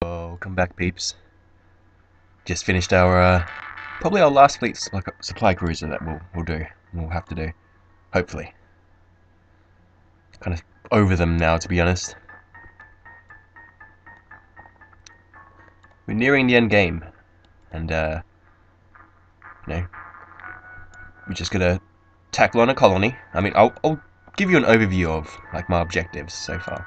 Welcome back, peeps. Just finished our probably our last fleet supply cruiser that we'll have to do. Hopefully, kind of over them now, to be honest. We're nearing the end game, and we're just gonna tackle on a colony. I mean, I'll give you an overview of like my objectives so far.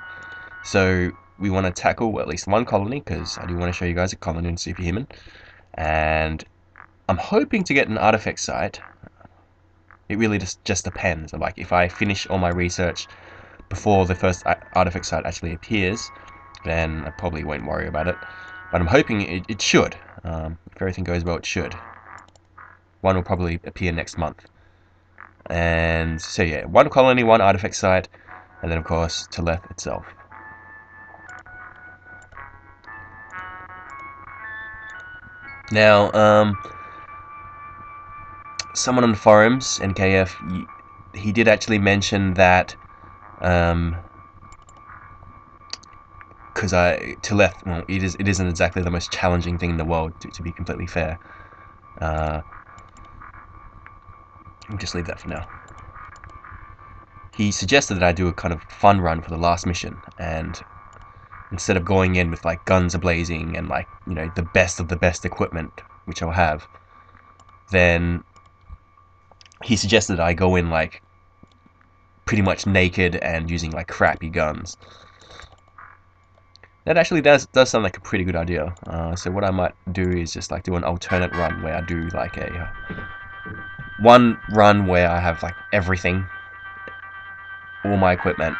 So we want to tackle at least one colony because I do want to show you guys a colony in Superhuman, and I'm hoping to get an artifact site. It really just depends. Like, if I finish all my research before the first artifact site actually appears, then I probably won't worry about it. But I'm hoping it should. If everything goes well, it should. One will probably appear next month. And so yeah, one colony, one artifact site, and then of course Teleth itself. Now, someone on the forums, NKF, he did actually mention that because Teleth, well, it isn't exactly the most challenging thing in the world, to be completely fair. I'll just leave that for now. He suggested that I do a kind of fun run for the last mission, and instead of going in with like guns ablazing and like, you know, the best of the best equipment, which I'll have, then he suggested I go in like pretty much naked and using like crappy guns. That actually does sound like a pretty good idea. So what I might do is just like do an alternate run where I do like a one run where I have like everything, all my equipment,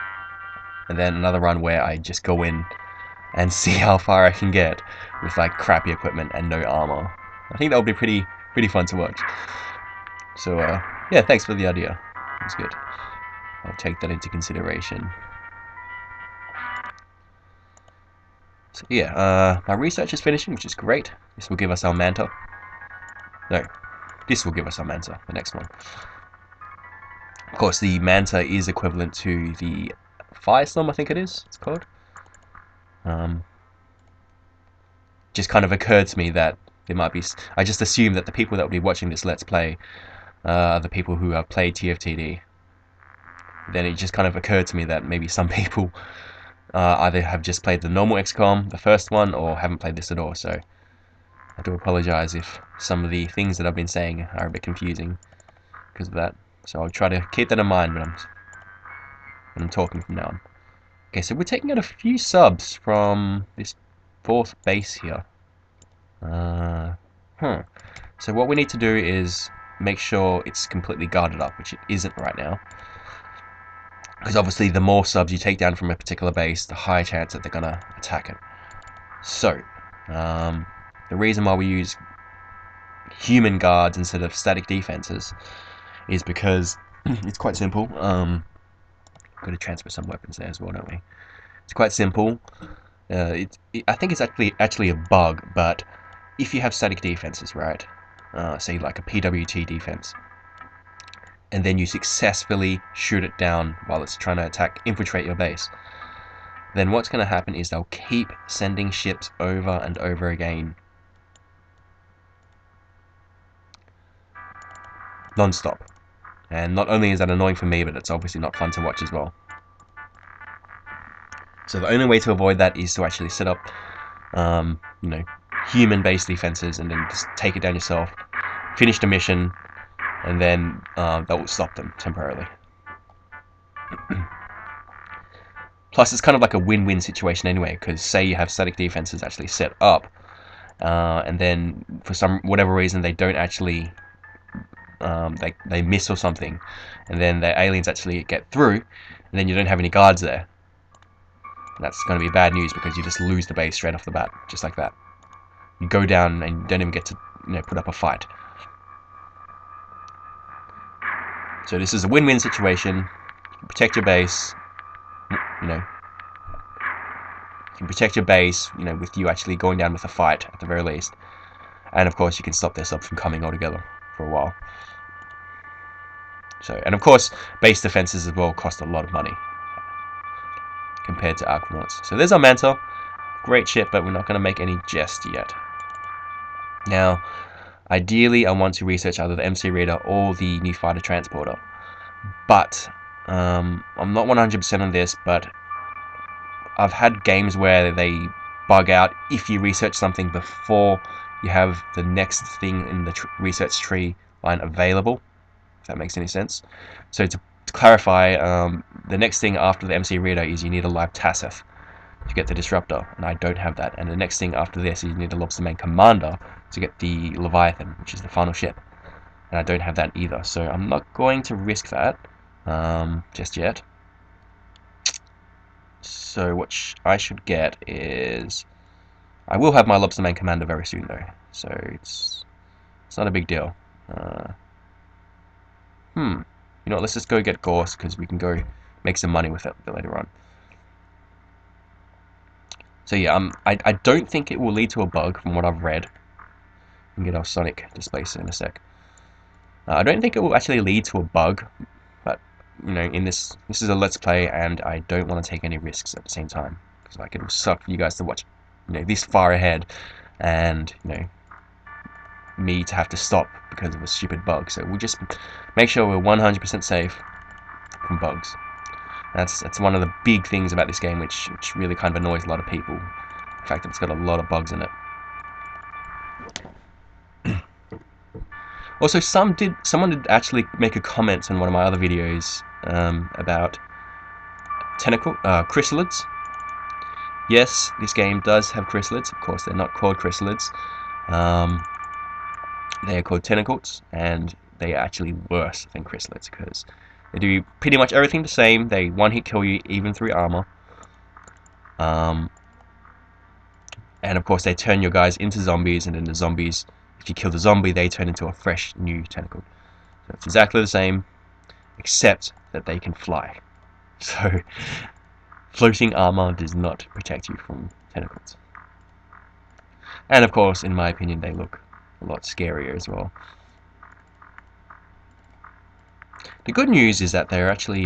and then another run where I just go in and see how far I can get with like crappy equipment and no armor. I think that would be pretty fun to watch. So yeah, thanks for the idea. That's good. I'll take that into consideration. So yeah, my research is finishing, which is great. This will give us our manta. No, this will give us our manta, the next one. Of course, the manta is equivalent to the firestorm, I think it's called. Just kind of occurred to me that it might be... I just assumed that the people that will be watching this Let's Play are the people who have played TFTD. Then it just kind of occurred to me that maybe some people either have just played the normal XCOM, the first one, or haven't played this at all, so I do apologize if some of the things that I've been saying are a bit confusing because of that. So I'll try to keep that in mind when I'm talking from now on. Okay, so we're taking out a few subs from this fourth base here. So what we need to do is make sure it's completely guarded up, which it isn't right now. Because obviously the more subs you take down from a particular base, the higher chance that they're going to attack it. So, the reason why we use human guards instead of static defenses is because it's quite simple. Got to transfer some weapons there as well, don't we? It's quite simple. I think it's actually a bug, but if you have static defenses, right? Say like a PWT defense, and then you successfully shoot it down while it's trying to infiltrate your base, then what's going to happen is they'll keep sending ships over and over again, non-stop. And not only is that annoying for me, but it's obviously not fun to watch as well. So the only way to avoid that is to actually set up, you know, human-based defenses, and then just take it down yourself, finish the mission, and then that will stop them temporarily. Plus, it's kind of like a win-win situation anyway, because say you have static defenses actually set up, and then for whatever reason they don't actually, they miss or something, and then the aliens actually get through, and then you don't have any guards there. That's going to be bad news because you just lose the base straight off the bat, just like that. You go down and you don't even get to, you know, put up a fight. So this is a win-win situation. You can protect your base, you know. You can protect your base, you know, with you actually going down with a fight at the very least. And of course, you can stop their subs from coming altogether for a while. So, and of course, base defenses as well cost a lot of money compared to Aquanauts. So there's our manta. great ship, but we're not going to make any just yet. Now, ideally, I want to research either the MC Reader or the new fighter transporter. But I'm not 100% on this, but I've had games where they bug out if you research something before you have the next thing in the research tree line available, if that makes any sense. So to clarify, the next thing after the MC Reader is you need a live Tassif to get the Disruptor, and I don't have that. And the next thing after this is you need a Lobsterman Commander to get the Leviathan, which is the final ship, and I don't have that either. So I'm not going to risk that just yet. So what I should get is, I will have my Lobsterman Commander very soon though, so it's not a big deal. You know what, let's just go get Gorse, because we can go make some money with it later on. So yeah, I don't think it will lead to a bug from what I've read. We can get our Sonic Displacer in a sec. I don't think it will actually lead to a bug, but you know, in this is a Let's Play, and I don't want to take any risks at the same time, because like, it will suck for you guys to watch, you know, this far ahead, and you know, me to have to stop because of a stupid bug. So we'll just make sure we're 100% safe from bugs. That's one of the big things about this game, which really kind of annoys a lot of people. The fact that it's got a lot of bugs in it. Also, someone did actually make a comment on one of my other videos about chrysalids. Yes, this game does have chrysalids. Of course, they're not called chrysalids. They are called tentacles, and they are actually worse than chrysalids because they do pretty much everything the same. They one-hit kill you, even through armor. And of course, they turn your guys into zombies, and then the zombies, if you kill the zombie, they turn into a fresh new tentacle. So it's exactly the same, except that they can fly. So floating armor does not protect you from tentacles. And of course, in my opinion, they look a lot scarier as well. The good news is that they're actually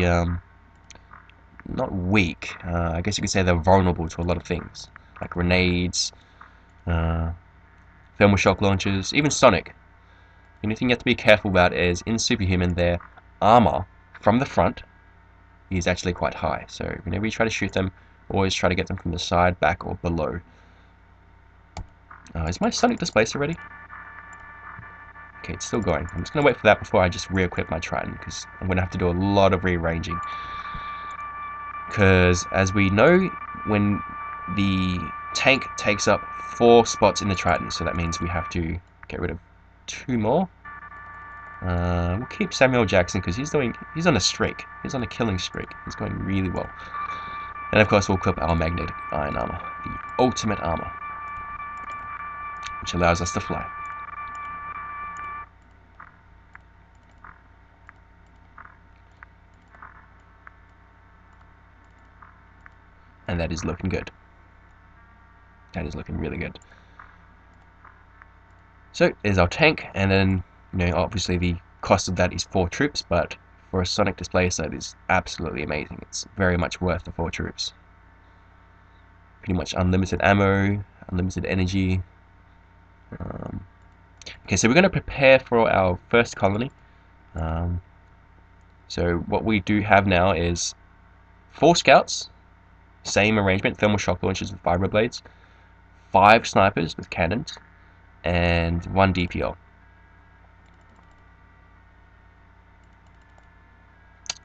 not weak. I guess you could say they're vulnerable to a lot of things, like grenades, thermal shock launchers, even Sonic. The only thing you have to be careful about is, in Superhuman, their armor from the front is actually quite high. So whenever you try to shoot them, always try to get them from the side, back, or below. Is my Sonic Displacer ready? Okay, it's still going. I'm just going to wait for that before I just re-equip my Triton, because I'm going to have to do a lot of rearranging. Because, as we know, when the tank takes up 4 spots in the Triton, so that means we have to get rid of 2 more. We'll keep Samuel Jackson, because he's on a streak. He's on a killing streak. He's going really well. And of course, we'll equip our magnetic iron armor, the ultimate armor, which allows us to fly. And that is looking good. That is looking really good. So there's our tank, and then, you know, obviously the cost of that is 4 troops, but for a Sonic Displacer, it is absolutely amazing. It's very much worth the 4 troops. Pretty much unlimited ammo, unlimited energy. Okay, so we're going to prepare for our first colony. So what we do have now is 4 scouts, same arrangement, thermal shock launchers with vibroblades, 5 snipers with cannons, and 1 DPL.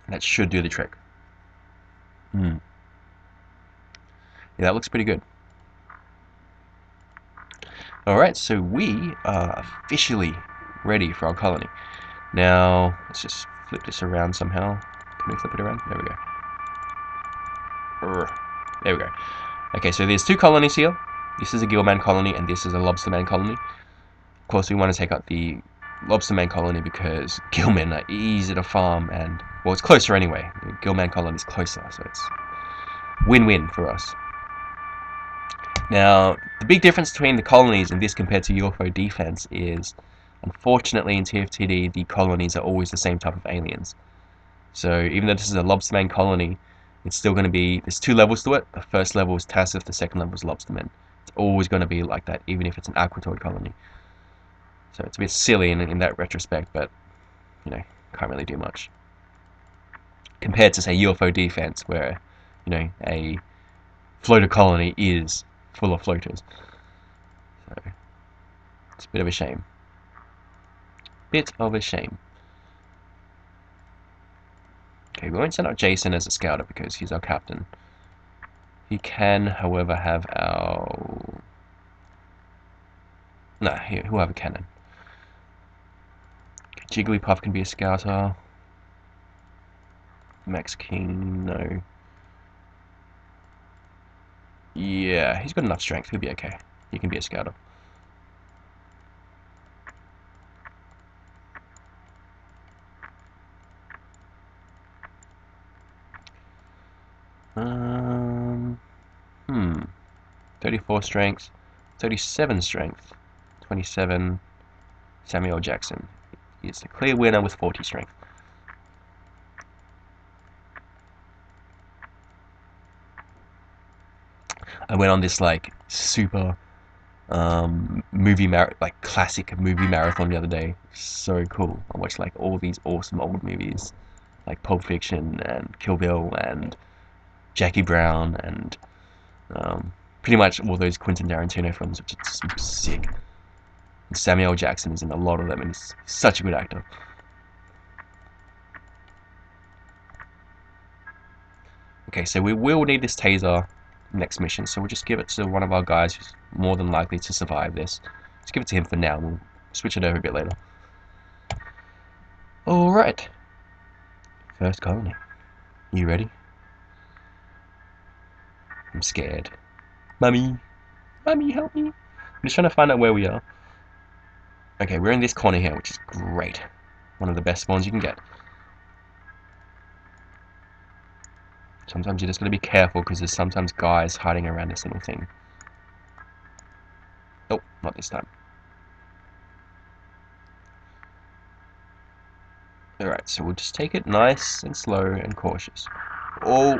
That should do the trick. Yeah, that looks pretty good. Alright, so we are officially ready for our colony. Now, let's just flip this around somehow. Can we flip it around? There we go. There we go. Okay, so there's 2 colonies here. This is a Gillman colony, and this is a Lobsterman colony. Of course, we want to take out the Lobsterman colony because Gillman are easy to farm, and, well, it's closer anyway. The Gillman colony is closer, so it's win-win for us. Now, the big difference between the colonies in this compared to UFO defense is, unfortunately, in TFTD, the colonies are always the same type of aliens. So, even though this is a Lobsterman colony, it's still going to be, there's 2 levels to it. The first level is Tassif, the second level is Lobstermen. It's always going to be like that, even if it's an Aquatoid colony. So it's a bit silly in that retrospect, but, you know, can't really do much. Compared to, say, UFO defense, where, you know, a floater colony is full of floaters. So, it's a bit of a shame. Bit of a shame. Okay, we won't send out Jason as a scouter because he's our captain. He can, however, have our... Nah, he'll have a cannon. Okay, Jigglypuff can be a scouter. Max King, no. Yeah, he's got enough strength, he'll be okay. He can be a scouter. Hmm. 34 strength, 37 strength, 27, Samuel Jackson. He's the clear winner with 40 strength. I went on this like super like classic movie marathon the other day. So cool. I watched like all these awesome old movies like Pulp Fiction and Kill Bill and Jackie Brown and pretty much all those Quentin Tarantino films, which is super sick. And Samuel Jackson is in a lot of them, and he's such a good actor. Okay, so we will need this taser next mission, so we'll just give it to one of our guys who's more than likely to survive this. Let's give it to him for now, and we'll switch it over a bit later. Alright. First colony. You ready? I'm scared. Mummy! Mummy, help me! I'm just trying to find out where we are. Okay, we're in this corner here, which is great. One of the best spawns you can get. Sometimes you just gotta be careful, because there's sometimes guys hiding around this little thing. Oh, not this time. Alright, so we'll just take it nice and slow and cautious. Oh,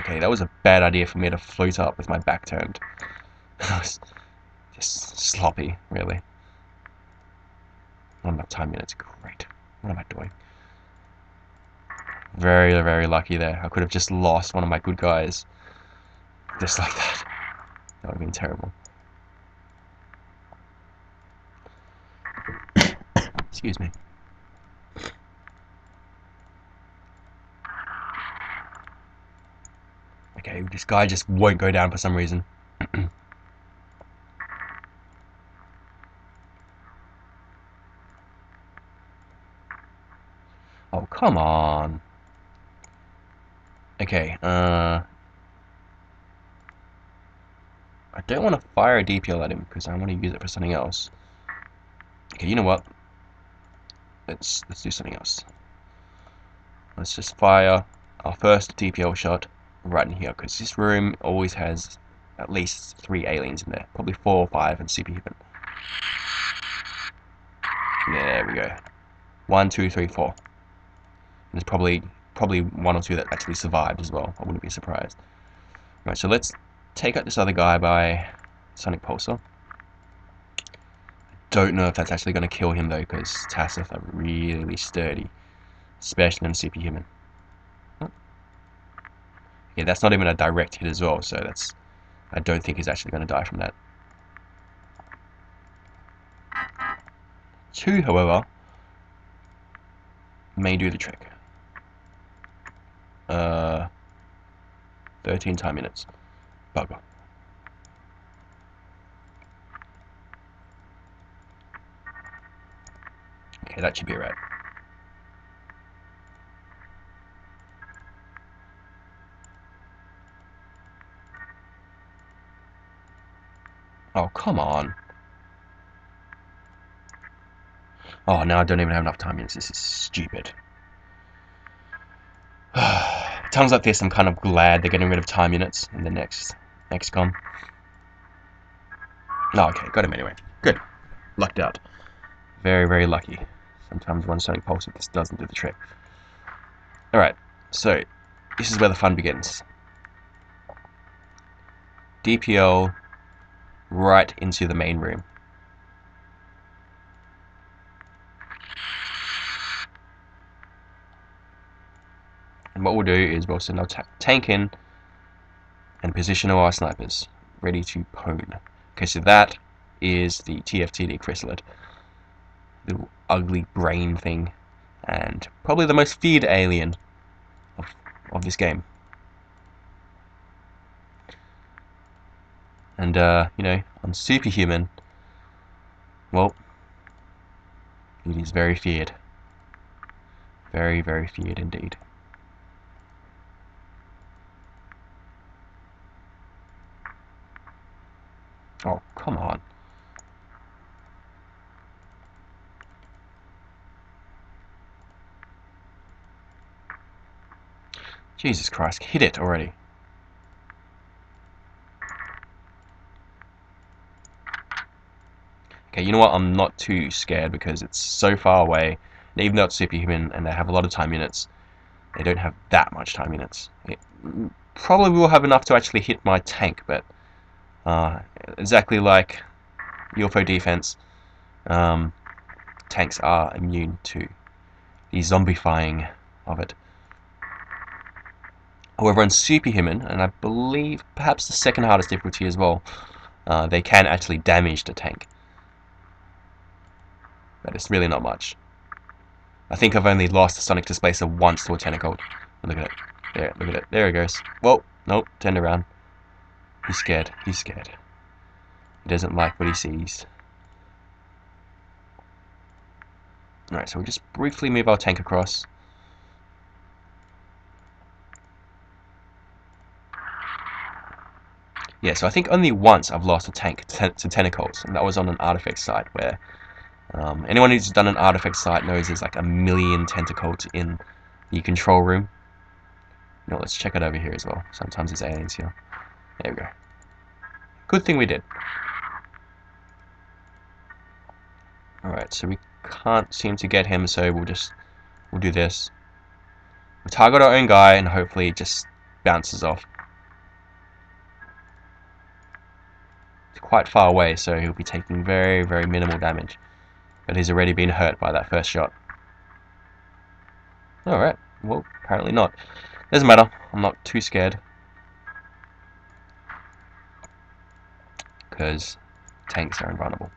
okay, that was a bad idea for me to float up with my back turned. Just sloppy, really. Not enough time units, great. What am I doing? Very, very lucky there. I could have just lost one of my good guys. Just like that. That would have been terrible. Excuse me. Okay, this guy just won't go down for some reason. Oh, come on. Okay, I don't want to fire a DPL at him because I want to use it for something else. Okay, you know what? Let's do something else. Let's just fire our first DPL shot right in here, because this room always has at least 3 aliens in there. Probably 4 or 5 and Superhuman. There we go. 1, 2, 3, 4. And there's probably 1 or 2 that actually survived as well. I wouldn't be surprised. Right, so let's take out this other guy by Sonic Pulsar. Don't know if that's actually going to kill him though, because Tassif are really sturdy, especially in Superhuman. Yeah, that's not even a direct hit as well, so that's, I don't think he's actually going to die from that. 2, however, may do the trick. 13 time units. Bugger. Okay, that should be right. Oh, come on. Oh, now I don't even have enough time units. This is stupid. Times like this, I'm kind of glad they're getting rid of time units in the next XCOM. Oh, okay, got him anyway. Good. Lucked out. Very, very lucky. Sometimes one Sonic Pulse just doesn't do the trick. Alright, so this is where the fun begins. DPL right into the main room. And what we'll do is we'll send our tank in and position all our snipers ready to pwn. Okay, so that is the TFTD chrysalid, little ugly brain thing, and probably the most feared alien of this game. And you know, on Superhuman, well, it is very feared. Very, very feared indeed. Oh, come on. Jesus Christ, hit it already. Okay, you know what? I'm not too scared because it's so far away. And even though it's Superhuman and they have a lot of time units, they don't have that much time units. It probably will have enough to actually hit my tank, but exactly like UFO defense, tanks are immune to the zombifying of it. However, on Superhuman, and I believe perhaps the second hardest difficulty as well, they can actually damage the tank. But it's really not much. I think I've only lost a Sonic Displacer once to a Tentacle. Look at it. There, look at it. There it goes. Whoa, nope, turned around. He's scared. He's scared. He doesn't like what he sees. Alright, so we'll just briefly move our tank across. Yeah, so I think only once I've lost a tank to tentacles, and that was on an artifact site where anyone who's done an artifact site knows there's like a million tentacles in the control room. You know, let's check it over here as well. Sometimes there's aliens here. There we go. Good thing we did. Alright, so we can't seem to get him, so we'll do this. We'll target our own guy and hopefully it just bounces off. It's quite far away, so he'll be taking very, very minimal damage. But he's already been hurt by that first shot. Alright, well, apparently not. Doesn't matter, I'm not too scared. Because tanks are invulnerable.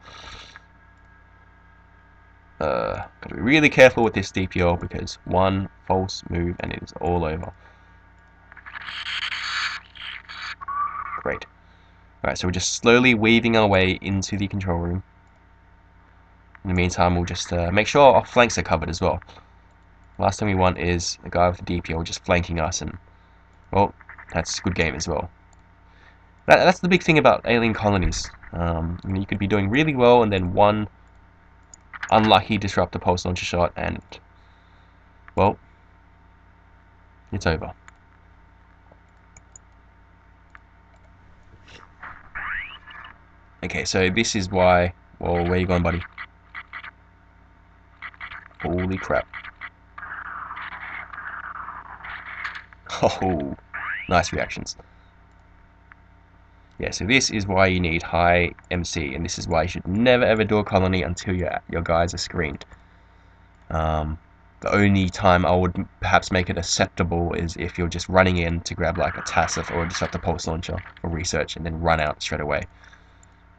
Gotta be really careful with this DPL because one false move and it is all over. Great. Alright, so we're just slowly weaving our way into the control room. In the meantime, we'll just make sure our flanks are covered as well. Last thing we want is a guy with a DPL just flanking us, and, well, that's a good game as well. That's the big thing about alien colonies. You could be doing really well, and then one unlucky Disruptor pulse launcher shot, and, well, it's over. Okay, so this is why... Whoa, where you going, buddy? Holy crap. Oh, nice reactions. Yeah, so this is why you need high MC, and this is why you should never ever do a colony until your guys are screened. The only time I would perhaps make it acceptable is if you're just running in to grab like a Tassif or a Disruptor Pulse Launcher for research and then run out straight away.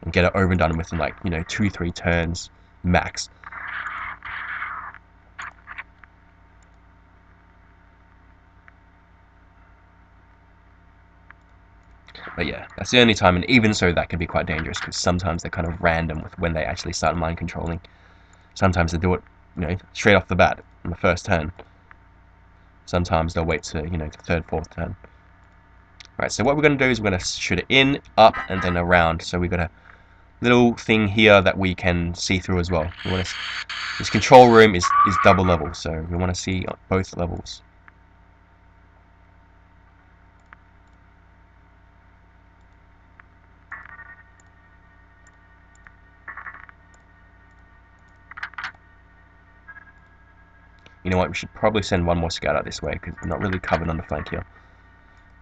And get it over and done within like, 2-3 turns max. But yeah, that's the only time, and even so that can be quite dangerous because sometimes they're kind of random with when they actually start mind controlling. Sometimes they do it, straight off the bat on the first turn. Sometimes they'll wait to, the third, fourth turn. Right, so what we're going to do is we're going to shoot it in, up, and then around. So we've got a little thing here that we can see through as well. This control room is double level, so we want to see both levels. you know what, we should probably send one more scout out this way, because we're not really covered on the flank here.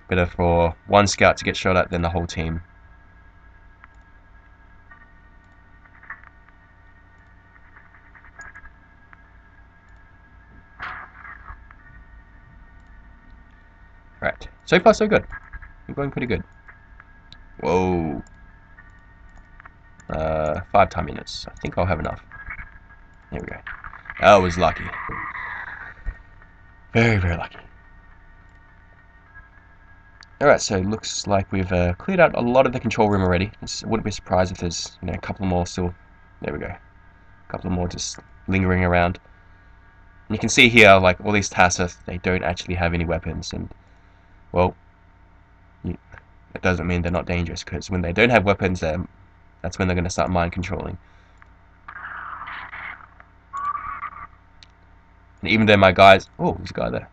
Better for one scout to get shot at than the whole team. Right, so far so good. We're going pretty good. Whoa. 5 time units. I think I'll have enough. There we go. That was lucky. Very, very lucky. Alright, so it looks like we've cleared out a lot of the control room already. I wouldn't be surprised if there's, you know, a couple more still. There we go. A couple more just lingering around. And you can see here, like, all these Tasseth, they don't actually have any weapons, and, well, it doesn't mean they're not dangerous, because when they don't have weapons, that's when they're going to start mind controlling. And even though my guys... Oh, there's a guy there.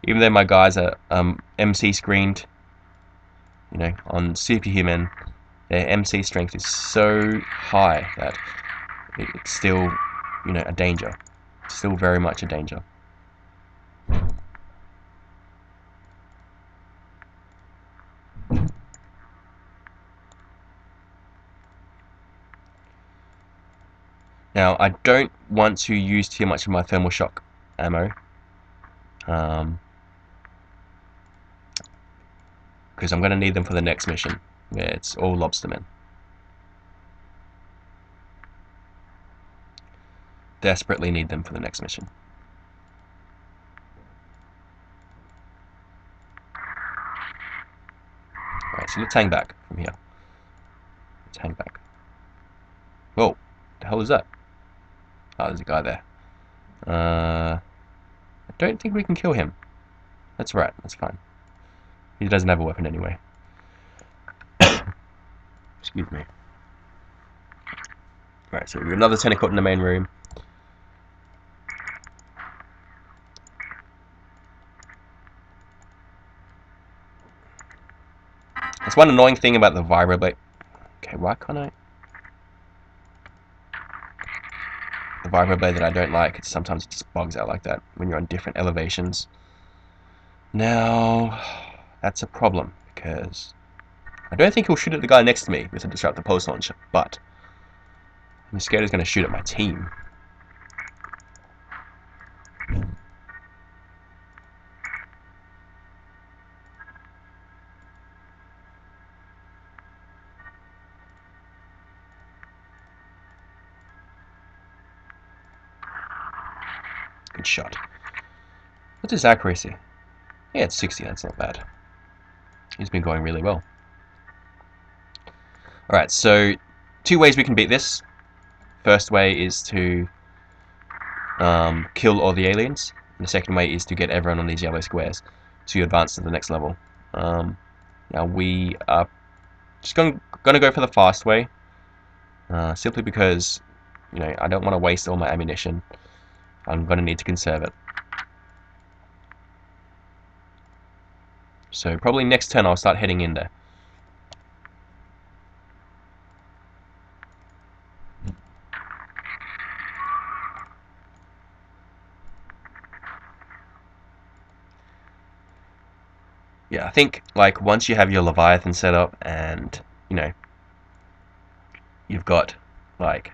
Even though my guys are MC screened, you know, on Superhuman, their MC strength is so high that it's still, you know, a danger. It's still very much a danger. Now, I don't want to use too much of my thermal shock ammo, because I'm going to need them for the next mission, where it's all lobstermen. Desperately need them for the next mission. Alright, so let's hang back from here. Let's hang back. Whoa, the hell is that? Oh, there's a guy there. I don't think we can kill him. That's right, that's fine. He doesn't have a weapon anyway. Excuse me. Right, so we've got another teleport in the main room. That's one annoying thing about the vibroblade. Okay, why can't I? The vibroblade that I don't like, it's sometimes it just bugs out like that when you're on different elevations. Now, that's a problem, because I don't think he'll shoot at the guy next to me with a Disruptor pulse launcher, but I'm scared he's going to shoot at my team. Good shot. What's his accuracy? Yeah, it's 60, that's not bad. He's been going really well. Alright, so 2 ways we can beat this. First way is to kill all the aliens. And the second way is to get everyone on these yellow squares to advance to the next level. Now we are just going to go for the fast way. Simply because, you know, I don't want to waste all my ammunition. I'm going to need to conserve it. So probably next turn I'll start heading in there. Yeah, I think, like, once you have your Leviathan set up and, you know, you've got, like,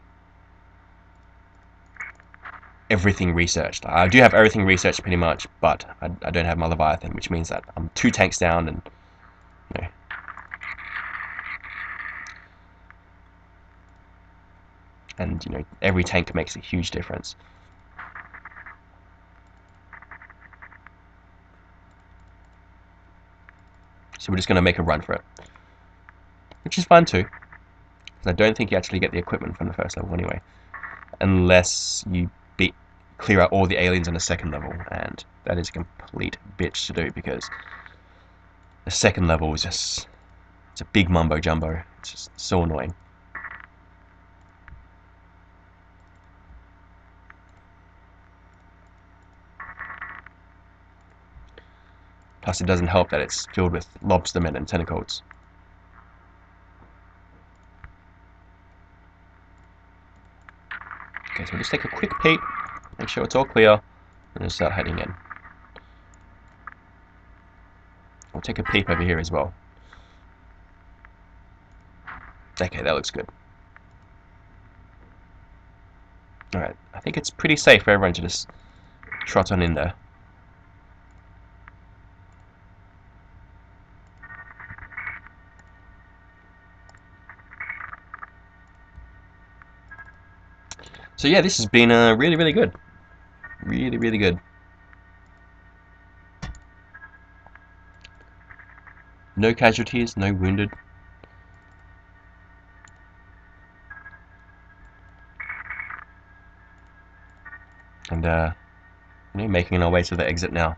everything researched. I do have everything researched pretty much, but I don't have my Leviathan, which means that I'm 2 tanks down, and, you know, and, you know, every tank makes a huge difference. So we're just going to make a run for it, which is fun too, because I don't think you actually get the equipment from the first level anyway, unless you clear out all the aliens on the second level, and that is a complete bitch to do, because the second level is just, it's a big mumbo jumbo. It's just so annoying. Plus, it doesn't help that it's filled with lobstermen and tentacles. Okay, so we'll just take a quick peek, make sure it's all clear, and start heading in. We'll take a peep over here as well. Okay, that looks good. Alright, I think it's pretty safe for everyone to just trot on in there. So yeah, this has been really, really good. Really, really good. No casualties, no wounded. And making our way to the exit now.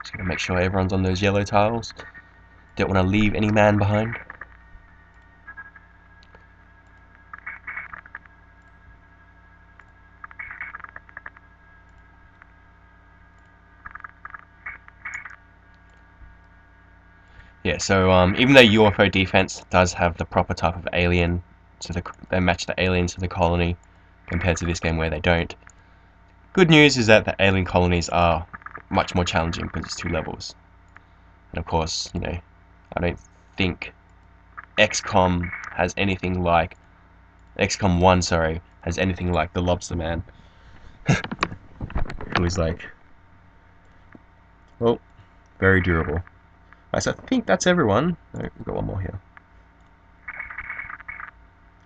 Just gonna make sure everyone's on those yellow tiles. Don't want to leave any man behind. Yeah, so even though UFO defense does have the proper type of alien, they match the aliens to the colony, compared to this game where they don't. Good news is that the alien colonies are much more challenging because it's 2 levels. And of course, I don't think XCOM has anything like XCOM 1, sorry, has anything like the Lobster Man, who is like, well, very durable. Right, so I think that's everyone. Right, we've got one more here.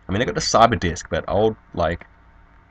I mean, I got the cyber disc, but old, like,